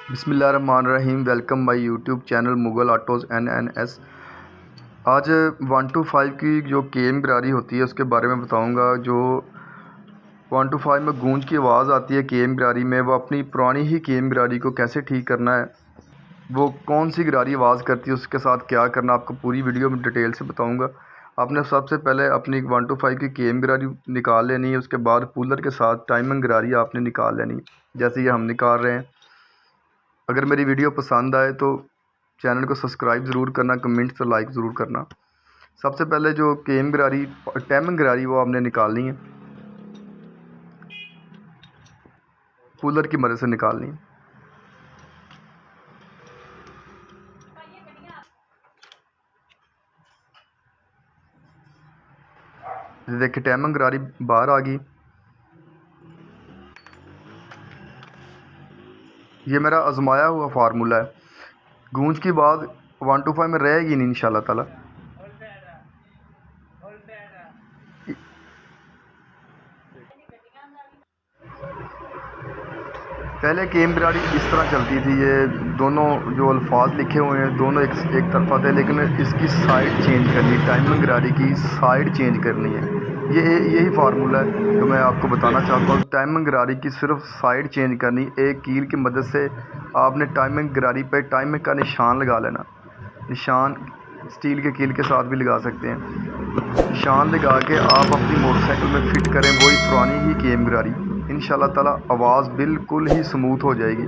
बिस्मिल्लाहिर्रहमानिर्रहीम। Welcome my YouTube channel Mughal autos NNS। आज 1 to 5 की जो केम गरारी होती है उसके बारे में बताऊंगा। जो 1 to 5 में गूंज की आवाज़ आती है केम गरारी में, वो अपनी पुरानी ही केम गरारी को कैसे ठीक करना है, वो कौन सी गरारी आवाज़ करती है, उसके साथ क्या करना, आपको पूरी वीडियो में डिटेल से बताऊँगा। आपने सबसे पहले अपनी 1 to 5 की केम गरारी निकाल लेनी है। उसके बाद कूलर के साथ टाइमिंग गरारी आपने निकाल लेनी, जैसे ये हम निकाल रहे हैं। अगर मेरी वीडियो पसंद आए तो चैनल को सब्सक्राइब ज़रूर करना, कमेंट से लाइक ज़रूर करना। सबसे पहले जो केम गरारी टाइमिंग गरारी वो आपने निकालनी है, कूलर की मदद से निकालनी है। देखिए टाइमिंग गरारी बाहर आ गई। ये मेरा आजमाया हुआ फार्मूला है। गूंज की बात 1 to 5 में रहेगी नहीं इंशाल्लाह ताला। पहले केम गरारी इस तरह चलती थी, ये दोनों जो अल्फाज लिखे हुए हैं दोनों एक तरफा थे, लेकिन इसकी साइड चेंज करनी, टाइमिंग गरारी की साइड चेंज करनी है। यही फार्मूला है जो मैं आपको बताना चाहता हूँ। टाइमिंग गरारी की सिर्फ साइड चेंज करनी, एक कील की मदद से आपने टाइमिंग गरारी पे टाइमिंग का निशान लगा लेना। निशान स्टील के कील के साथ भी लगा सकते हैं। निशान लगा के आप अपनी मोटरसाइकिल में फिट करें, वही पुरानी ही केम गरारी, इंशाल्लाह ताला आवाज़ बिल्कुल ही स्मूथ हो जाएगी।